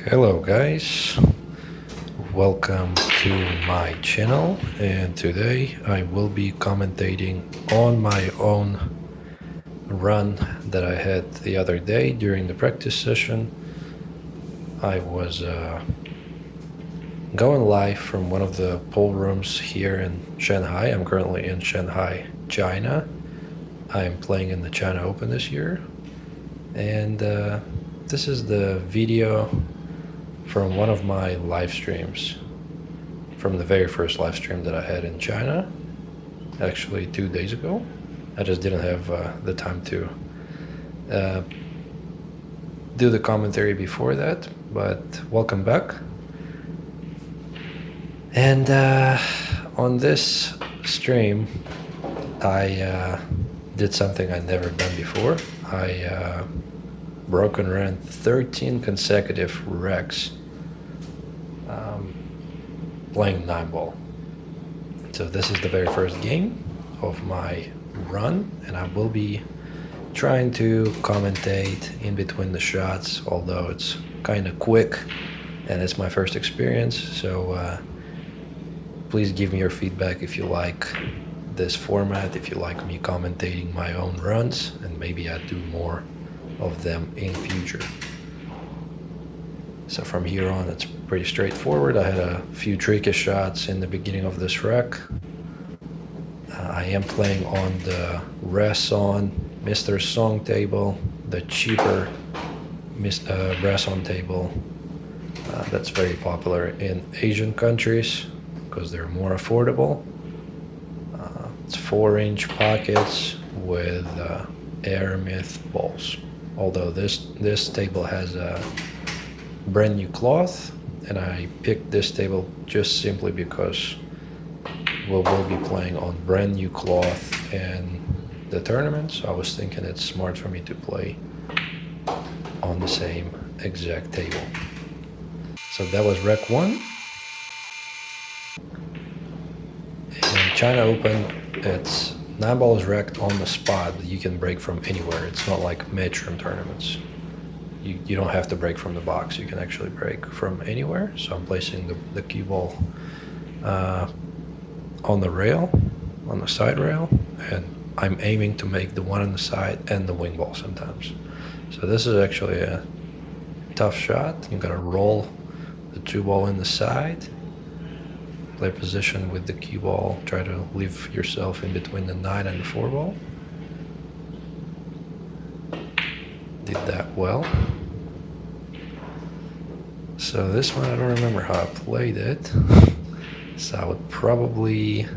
Hello guys, welcome to my channel, and today I will be commentating on my own run that I had the other day during the practice session. I was going live from one of the pool rooms here in Shanghai. I'm currently in Shanghai, China. I'm playing in the China Open this year, and this is the video from one of my live streams, from the very first live stream that I had in China, actually 2 days ago. I just didn't have the time to do the commentary before that, but welcome back. And on this stream, I did something I'd never done before. I broke and ran 13 consecutive wrecks playing 9-ball. So this is the very first game of my run, and I will be trying to commentate in between the shots, although it's kind of quick and it's my first experience. So please give me your feedback if you like this format, if you like me commentating my own runs, and maybe I'll do more of them in future. So from here on, it's pretty straightforward. I had a few tricky shots in the beginning of this wreck. I am playing on the Rason Mr. Song table, the cheaper Rason table. That's very popular in Asian countries because they're more affordable. It's 4-inch pockets with aramith balls. Although this table has a brand new cloth, and I picked this table just simply because we will be playing on brand new cloth in the tournament. So I was thinking it's smart for me to play on the same exact table. So that was Rec 1. In China Open, it's 9-ball is wrecked on the spot, but you can break from anywhere. It's not like matchroom tournaments. You don't have to break from the box. You can actually break from anywhere. So I'm placing the cue ball on the rail, on the side rail, and I'm aiming to make the one on the side and the wing ball sometimes. So this is actually a tough shot. You gotta roll the 2-ball in the side, play position with the cue ball, try to leave yourself in between the 9 and the 4-ball. Did that well. So this one, I don't remember how I played it. So I would probably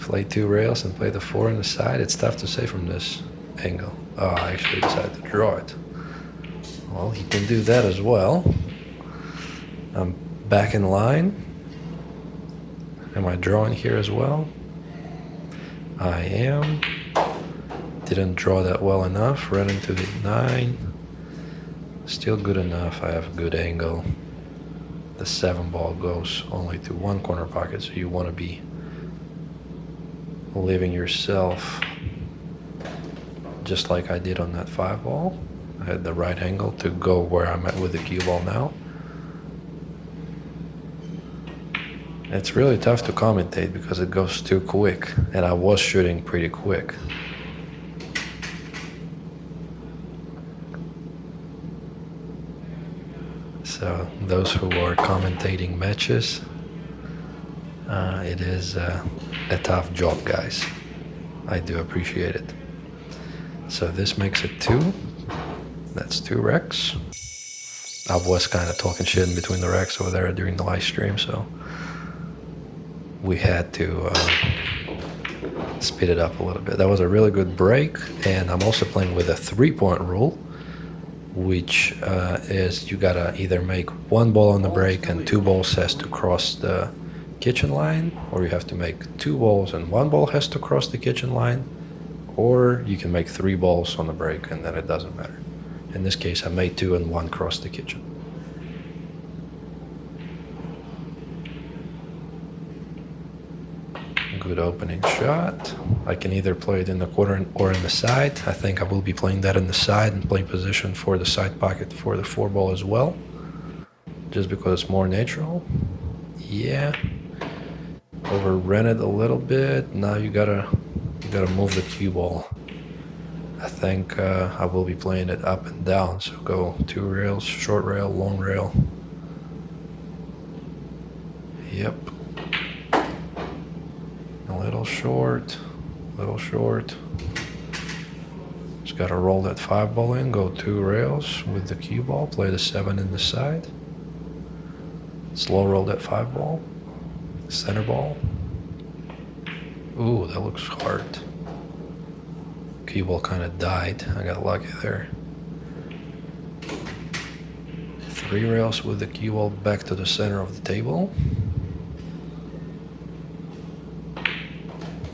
play 2 rails and play the 4 on the side. It's tough to say from this angle. Oh, I actually decided to draw it. Well, you can do that as well. I'm back in line. Am I drawing here as well? I am. Didn't draw that well enough. Ran into the 9. Still good enough. I have a good angle. The 7-ball goes only to 1 corner pocket, so you want to be leaving yourself just like I did on that 5-ball. I had the right angle to go where I'm at with the cue ball now. It's really tough to commentate because it goes too quick, and I was shooting pretty quick. So those who are commentating matches, it is a tough job, guys. I do appreciate it. So this makes it 2. That's 2 wrecks. I was kind of talking shit in between the wrecks over there during the live stream, so we had to speed it up a little bit. That was a really good break, and I'm also playing with a 3-point rule, which is you gotta either make 1 ball on the break and 2 balls has to cross the kitchen line, or you have to make 2 balls and 1 ball has to cross the kitchen line, or you can make 3 balls on the break and then it doesn't matter. In this case, I made 2 and 1 crossed the kitchen. Good opening shot. I can either play it in the corner or in the side. I think I will be playing that in the side and playing position for the side pocket for the 4-ball as well. just because it's more natural. Yeah, overran it a little bit. Now you gotta move the cue ball. I think I will be playing it up and down, so go 2 rails, short rail, long rail. Yep. A little short, little short. Just gotta roll that 5 ball in, go 2 rails with the cue ball, play the 7 in the side. Slow roll that 5 ball, center ball. Ooh, that looks hard. Cue ball kind of died. I got lucky there. 3 rails with the cue ball back to the center of the table.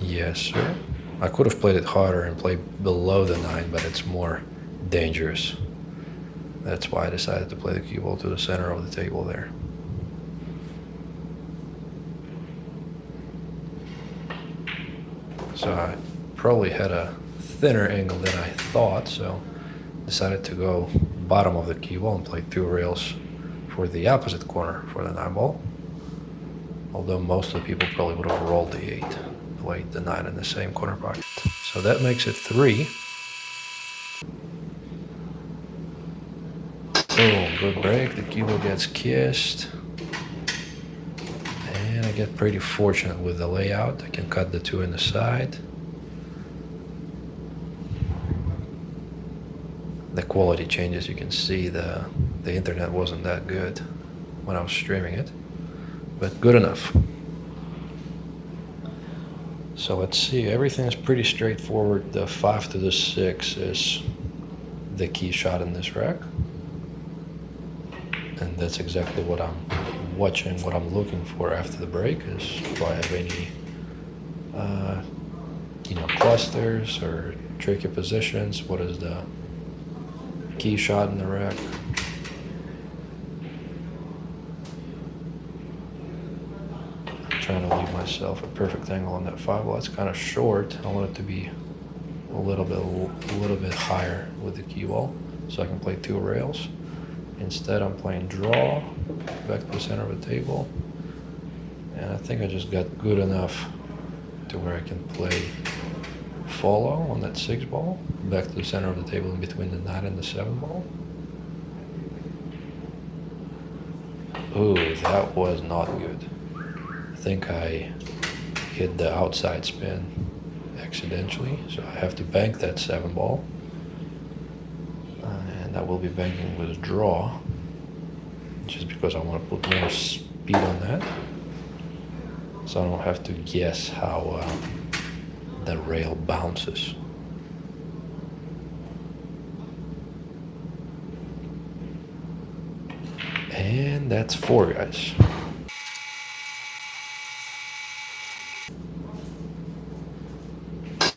Yes, sir. I could have played it harder and played below the 9, but it's more dangerous. That's why I decided to play the cue ball to the center of the table there. So I probably had a thinner angle than I thought, so decided to go bottom of the cue ball and play 2 rails for the opposite corner for the 9 ball. Although most of the people probably would have rolled the 8, played the 9 in the same corner pocket. So that makes it 3. Boom, good break. The cue ball gets kissed. And I get pretty fortunate with the layout. I can cut the 2 in the side. The quality changes, you can see the internet wasn't that good when I was streaming it, but good enough. So let's see, everything is pretty straightforward. The 5 to the 6 is the key shot in this rack. And that's exactly what I'm watching, what I'm looking for after the break is do I have any clusters or tricky positions, what is the key shot in the rack. I'm trying to leave myself a perfect angle on that 5 ball. It's kind of short. I want it to be a little bit higher with the cue ball so I can play 2 rails. Instead I'm playing draw back to the center of the table, and I think I just got good enough to where I can play follow on that 6 ball back to the center of the table in between the 9 and the 7 ball. Ooh, that was not good. I think I hit the outside spin accidentally, so I have to bank that 7 ball. And I will be banking with draw, just because I want to put more speed on that, so I don't have to guess how the rail bounces. And that's 4, guys.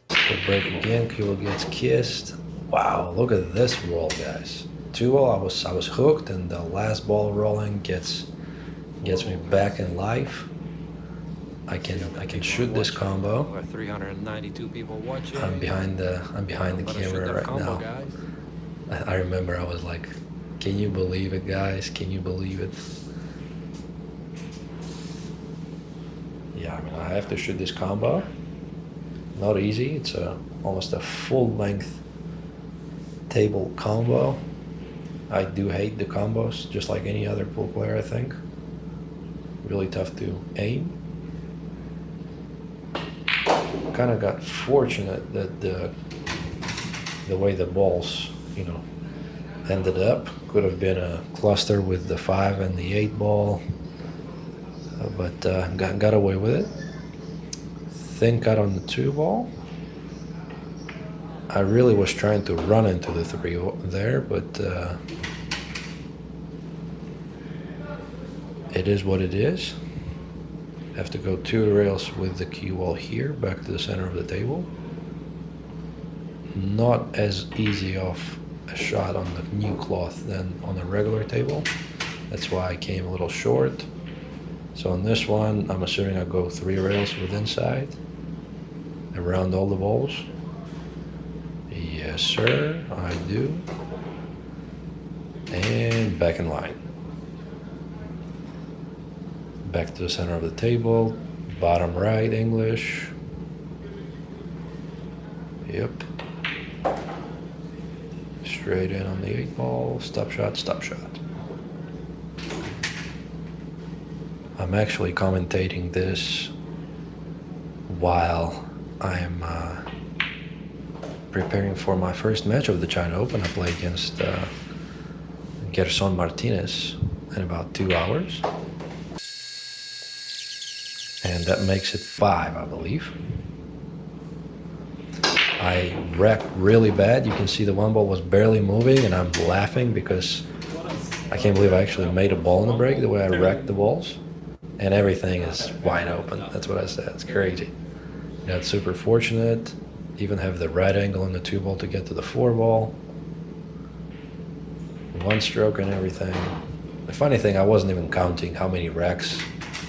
The break again, Kilo gets kissed. Wow, look at this roll, guys. 2 ball, I was hooked, and the last ball rolling gets me back in life. I can shoot this combo. 392 people watching. I'm behind the camera right now. I remember I was like, can you believe it, guys? Can you believe it? Yeah, I mean, I have to shoot this combo. Not easy. It's almost a full length table combo. I do hate the combos, just like any other pool player, I think. Really tough to aim. Kind of got fortunate that the way the balls, ended up. Could have been a cluster with the 5 and the 8 ball, but got away with it. Thin cut on the 2 ball. I really was trying to run into the 3 there, but it is what it is. Have to go 2 rails with the cue ball here, back to the center of the table. Not as easy of a shot on the new cloth than on a regular table. That's why I came a little short. So on this one, I'm assuming I go 3 rails with inside, around all the balls. Yes, sir, I do. And back in line. Back to the center of the table, bottom right English. Yep. Straight in on the 8 ball, stop shot, stop shot. I'm actually commentating this while I'm preparing for my first match of the China Open. I play against Gerson Martinez in about 2 hours. And that makes it 5, I believe. I wrecked really bad. You can see the 1 ball was barely moving, and I'm laughing because I can't believe I actually made a ball in the break the way I wrecked the balls. And everything is wide open. That's what I said. It's crazy. Got super fortunate. Even have the right angle on the 2 ball to get to the 4 ball. 1 stroke and everything. The funny thing, I wasn't even counting how many wrecks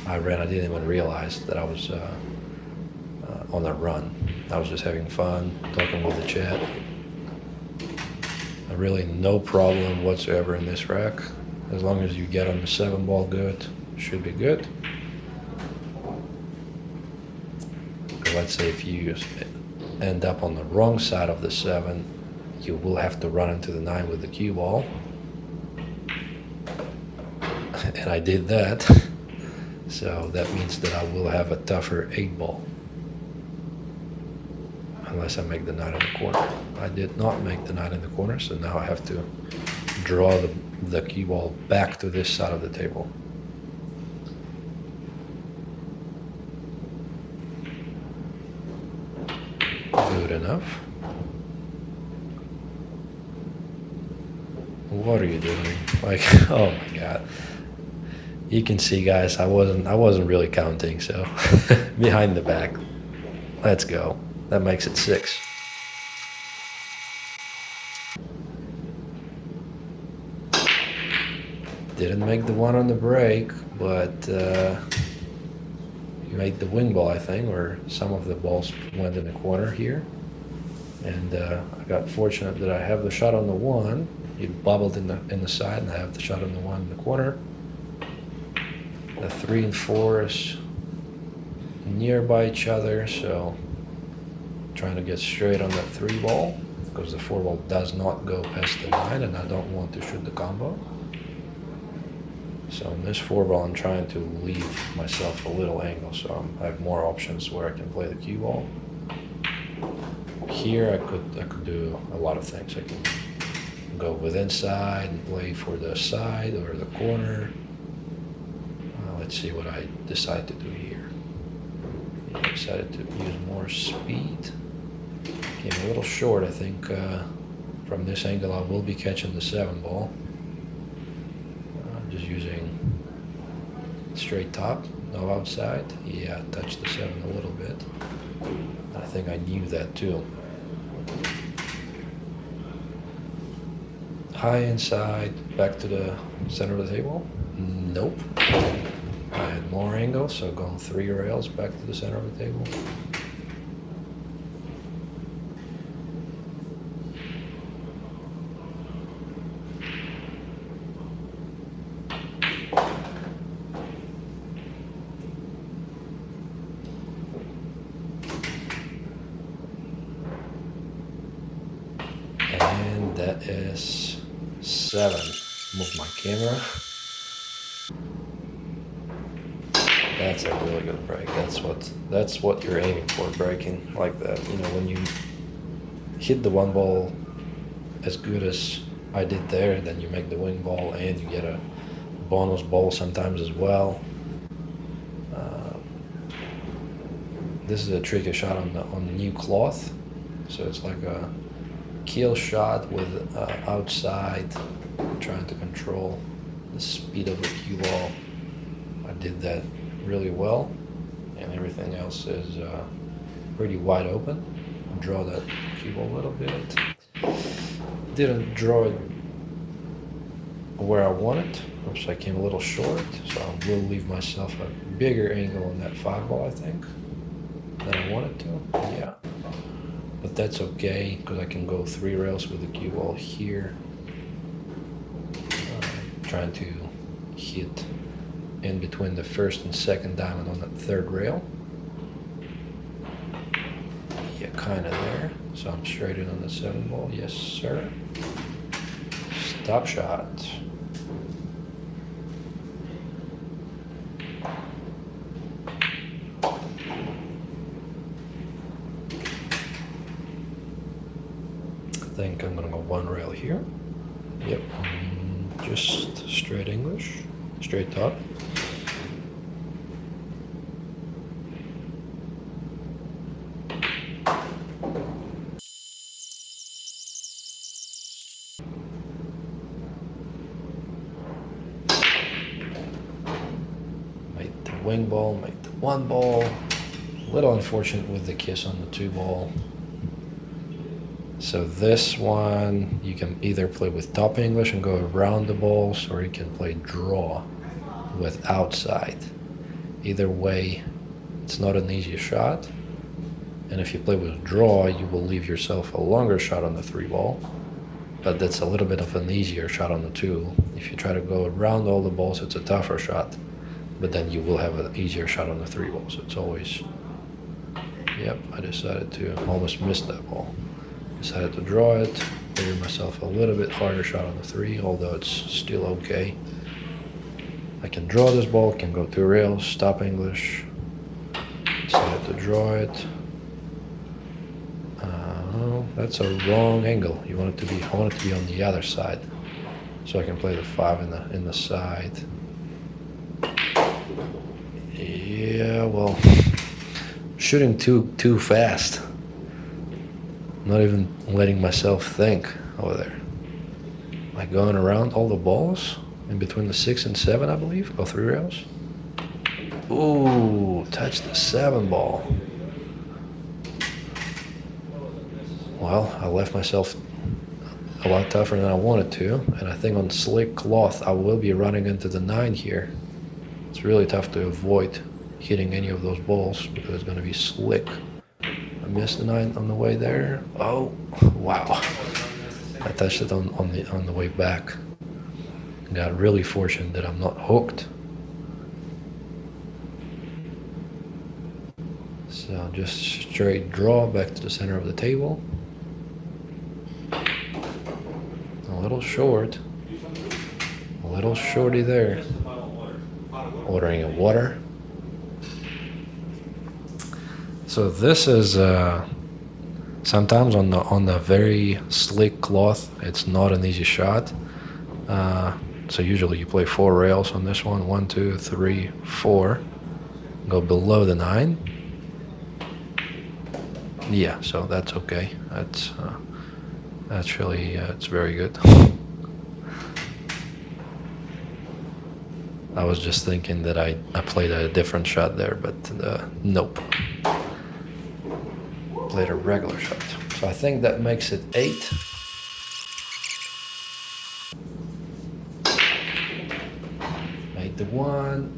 I ran. I didn't even realize that I was on a run. I was just having fun, talking with the chat. Really no problem whatsoever in this rack. As long as you get on the 7 ball good, should be good. Let's say if you end up on the wrong side of the 7, you will have to run into the 9 with the cue ball. And I did that. So that means that I will have a tougher 8 ball. Unless I make the 9 in the corner. I did not make the 9 in the corner, so now I have to draw the cue ball back to this side of the table. Good enough. What are you doing? Like, oh my god. You can see, guys, I wasn't really counting, so behind the back. Let's go. That makes it 6. Didn't make the 1 on the break, but made the wing ball, I think, or some of the balls went in the corner here. And I got fortunate that I have the shot on the 1. It bobbled in the side, and I have the shot on the 1 in the corner. The 3 and 4 is nearby each other, so trying to get straight on that 3 ball because the 4 ball does not go past the 9, and I don't want to shoot the combo. So in this 4 ball, I'm trying to leave myself a little angle, so I have more options where I can play the cue ball. Here I could do a lot of things. I can go with inside and play for the side or the corner. Let's see what I decide to do here. I decided to use more speed. Came a little short, I think. From this angle, I will be catching the 7 ball. Just using straight top, no outside. Yeah, touched the 7 a little bit. I think I knew that too. High inside, back to the center of the table. Nope. I had more angle, so going 3 rails back to the center of the table. And that is 7. Move my camera. That's a really good break. That's what you're aiming for, breaking like that. You know, when you hit the 1 ball as good as I did there, then you make the wing ball and you get a bonus ball sometimes as well. This is a tricky shot on new cloth, so it's like a keel shot with outside, trying to control the speed of the cue ball. I did that really well, and everything else is pretty wide open. Draw that cue ball a little bit. Didn't draw it where I wanted, so I came a little short, so I will leave myself a bigger angle on that 5 ball, I think, than I wanted to. Yeah. But that's okay, because I can go 3 rails with the cue ball here. Trying to hit in between the first and second diamond on that third rail. Yeah, kind of there. So I'm straight in on the 7 ball. Yes, sir. Stop shot. I think I'm gonna go 1 rail here. Yep. Just straight English, straight top. Made the wing ball, made the 1 ball. A little unfortunate with the kiss on the 2 ball. So this one, you can either play with top English and go around the balls, or you can play draw with outside. Either way, it's not an easy shot. And if you play with draw, you will leave yourself a longer shot on the 3 ball. But that's a little bit of an easier shot on the 2. If you try to go around all the balls, it's a tougher shot. But then you will have an easier shot on the 3 ball. So it's always... Yep, I decided to almost miss that ball. Decided to draw it, figured myself a little bit harder shot on the 3, although it's still okay. I can draw this ball, can go 2 rails, stop English. Decided to draw it. That's a wrong angle. I want it to be on the other side, so I can play the 5 in the side. Yeah, well, shooting too fast. Not even letting myself think over there. Like going around all the balls in between the 6 and 7, I believe. Go 3 rails. Ooh, touch the 7 ball. Well, I left myself a lot tougher than I wanted to, and I think on slick cloth I will be running into the 9 here. It's really tough to avoid hitting any of those balls because it's going to be slick. I missed the 9 on the way there. Oh, wow. I touched it on the way back. Got really fortunate that I'm not hooked. So just straight draw back to the center of the table. A little short. A little shorty there. Ordering a water. So this is sometimes on the very slick cloth, it's not an easy shot. So usually you play 4 rails on this one. 1, 2, 3, 4. Go below the 9. Yeah, so that's okay. That's really it's very good. I was just thinking that I played a different shot there, but nope. Played a regular shot. So I think that makes it 8. Made the 1.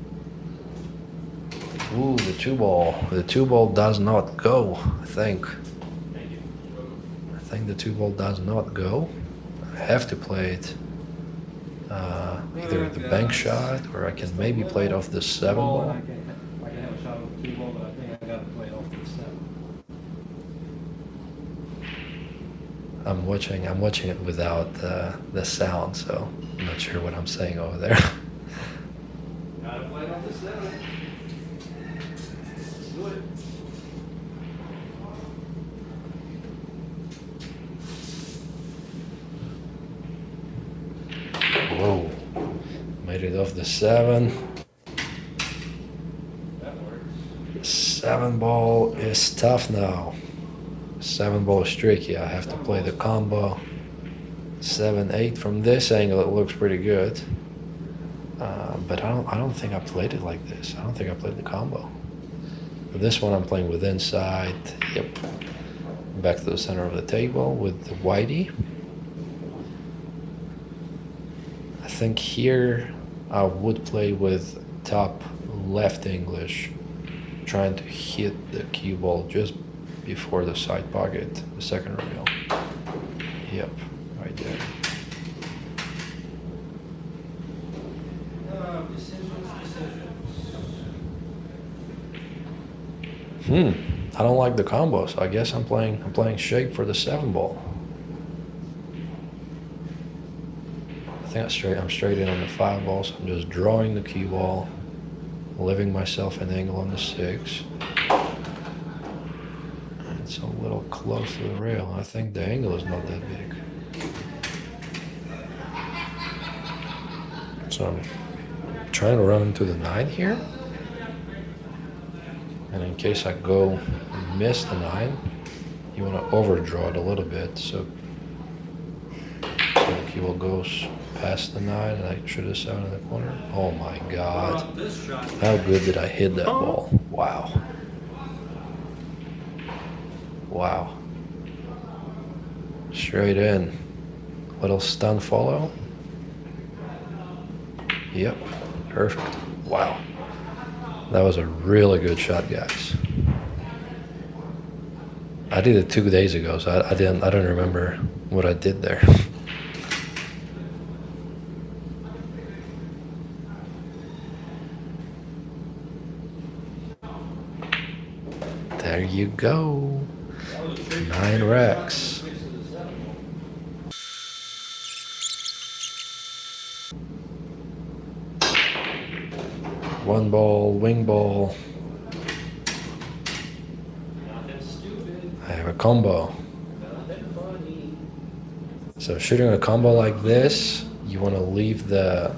Ooh, the 2 ball. The 2 ball does not go, I think. I think the 2 ball does not go. I have to play it either the bank shot, or I can maybe play it off the 7 ball. I can have a shot with the 2 ball, but I think I gotta play it off the 7. I'm watching it without the sound, so I'm not sure what I'm saying over there. Gotta play it off the 7. Let's do it. Whoa. Made it off the 7. That works. 7 ball is tough now. 7 ball is tricky. I have to play the combo. 7, 8 from this angle. It looks pretty good. But I don't think I played it like this. I don't think I played the combo. But this one I'm playing with inside. Yep. Back to the center of the table with the whitey. I think here I would play with top left English, trying to hit the cue ball just before the side pocket, the second rail. Yep, right there. Decisions. I don't like the combo, so I guess I'm playing shape for the 7 ball. I think I'm straight in on the 5 ball, so I'm just drawing the cue ball, leaving myself an angle on the 6. It's a little close to the rail. I think the angle is not that big. So I'm trying to run into the 9 here. And in case I go and miss the 9, you want to overdraw it a little bit so the cue ball goes past the 9 and I shoot this out in the corner. Oh my God. How good did I hit that ball? Wow. Wow. Straight in. Little stun follow. Yep. Perfect. Wow. That was a really good shot, guys. I did it 2 days ago, so I don't remember what I did there. There you go. 9 racks. One ball, wing ball. I have a combo. So shooting a combo like this, you want to leave the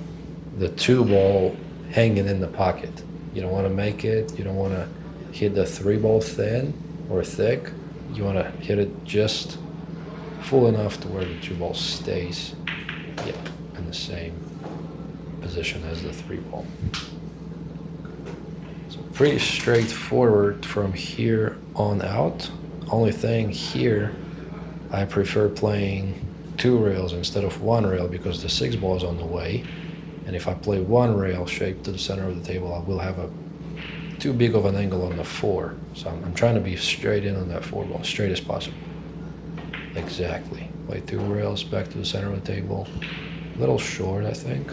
2 ball hanging in the pocket. You don't want to make it. You don't want to hit the 3 ball thin or thick. You want to hit it just full enough to where the 2 ball stays, in the same position as the 3 ball. So pretty straightforward from here on out. Only thing here, I prefer playing 2 rails instead of 1 rail because the 6 ball is on the way. And if I play 1 rail shape to the center of the table, I will have too big of an angle on the 4. So I'm trying to be straight in on that 4 ball, straight as possible. Exactly. Play 2 rails back to the center of the table. A little short, I think.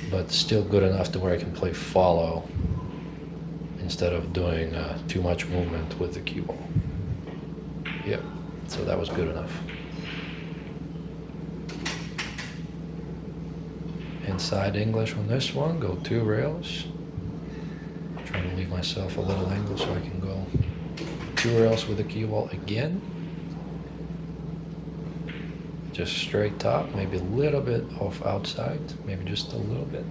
But still good enough to where I can play follow instead of doing too much movement with the cue ball. Yep, so that was good enough. Inside English on this one, go 2 rails. Trying to leave myself a little angle so I can go 2 rails with the cue ball again. Just straight top, maybe a little bit off outside, maybe just a little bit.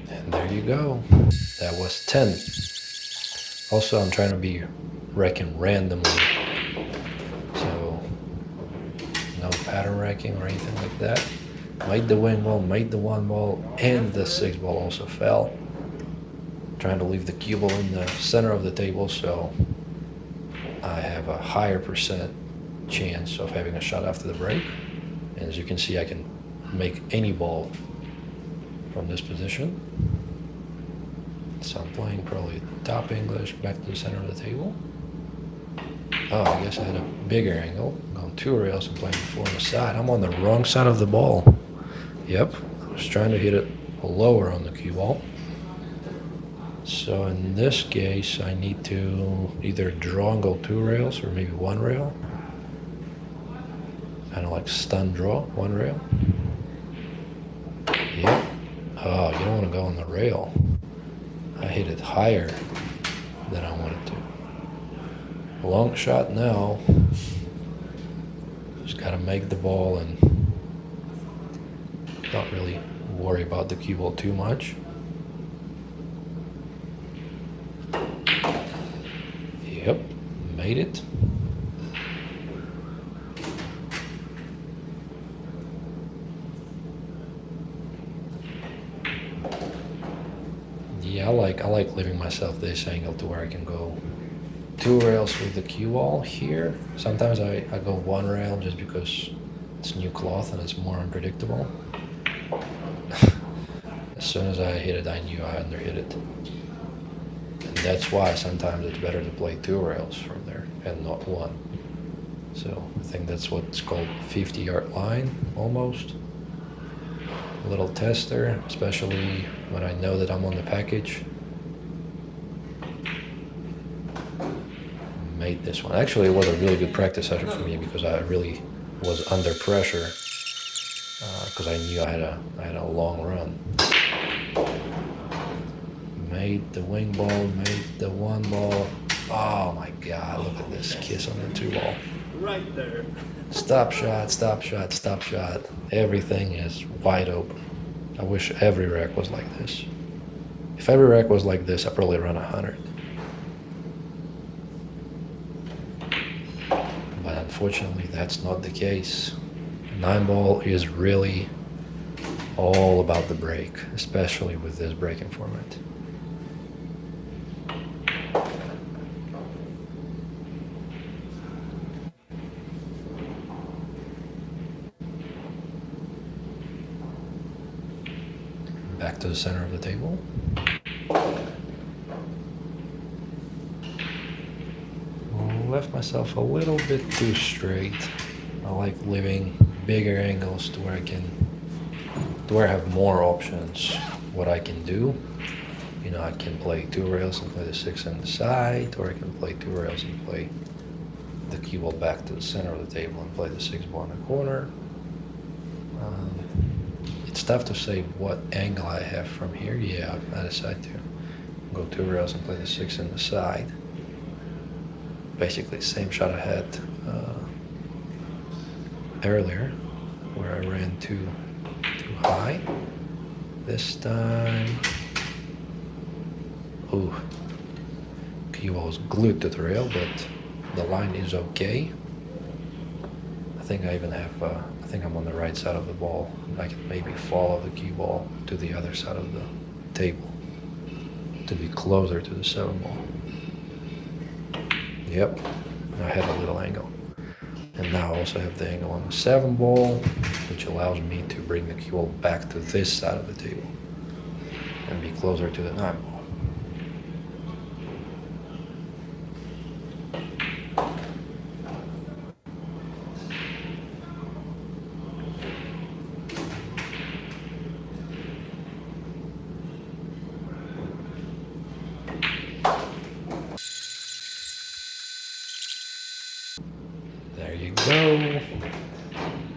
And there you go. That was 10. Also, I'm trying to be racking randomly. So, no pattern racking or anything like that. Made the wing ball, made the 1 ball, and the 6 ball also fell. Trying to leave the cue ball in the center of the table so I have a higher percent chance of having a shot after the break. And as you can see, I can make any ball from this position. So I'm playing probably top English back to the center of the table. Oh, I guess I had a bigger angle. Going 2 rails and playing the 4 on the side. I'm on the wrong side of the ball. Yep, I was trying to hit it lower on the cue ball. So in this case, I need to either draw and go 2 rails or maybe 1 rail. Kind of like stun draw, 1 rail. Yep. Oh, you don't want to go on the rail. I hit it higher than I wanted to. Long shot now. Just gotta make the ball and not really worry about the cue ball too much. Yep, made it. Yeah, I like leaving myself this angle to where I can go 2 rails with the cue ball here. Sometimes I go 1 rail just because It's new cloth and it's more unpredictable. As soon as I hit it, I knew I underhit it. And that's why sometimes it's better to play 2 rails from there and not 1. So I think that's what's called 50-yard line, almost. A little tester, especially when I know that I'm on the package. Made this one. Actually, it was a really good practice session for me because I really was under pressure because I knew I had a long run. Made the wing ball, made the 1 ball. Oh my God, look at this kiss on the 2 ball. Right there. Stop shot, stop shot, stop shot. Everything is wide open. I wish every rack was like this. If every rack was like this, I'd probably run 100. But unfortunately, that's not the case. 9 ball is really all about the break, especially with this breaking format. Back to the center of the table. Left myself a little bit too straight. I like leaving bigger angles to where I have more options what I can do. You know, I can play 2 rails and play the 6 on the side, or I can play 2 rails and play the cue ball back to the center of the table and play the 6 ball in the corner. It's tough to say what angle I have from here. Yeah, I decide to go 2 rails and play the 6 on the side. Basically, same shot I had earlier, where I ran too high. This time, ooh, cue ball was glued to the rail, but the line is okay. I think I even have. I think I'm on the right side of the ball. I can maybe follow the cue ball to the other side of the table to be closer to the 7 ball. Yep, I had a little angle. And now I also have the angle on the 7 ball, which allows me to bring the cue ball back to this side of the table and be closer to the 9 ball. There you go.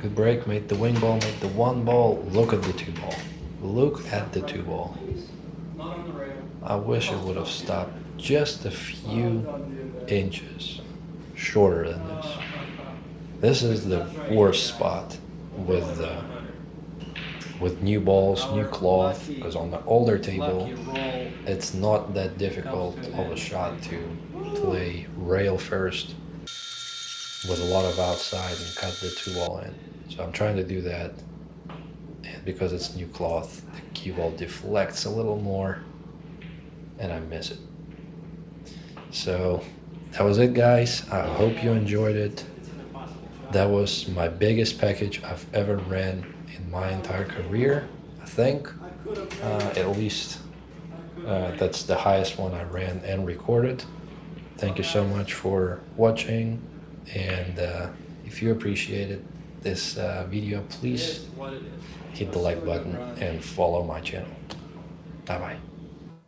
Good break, made the wing ball, made the 1 ball. Look at the 2 ball. Look at the 2 ball. Not on the rail. I wish it would have stopped just a few inches shorter than this. This is the worst spot with new balls, new cloth, because on the older table, it's not that difficult of a shot to play rail first with a lot of outside and cut the 2 ball in. So I'm trying to do that, and because it's new cloth, the cue ball deflects a little more and I miss it. So that was it, guys. I hope you enjoyed it. That was my biggest package I've ever ran in my entire career, I think. At least that's the highest one I ran and recorded. Thank you so much for watching, and if you appreciated this video, please hit the like button and follow my channel. Bye bye.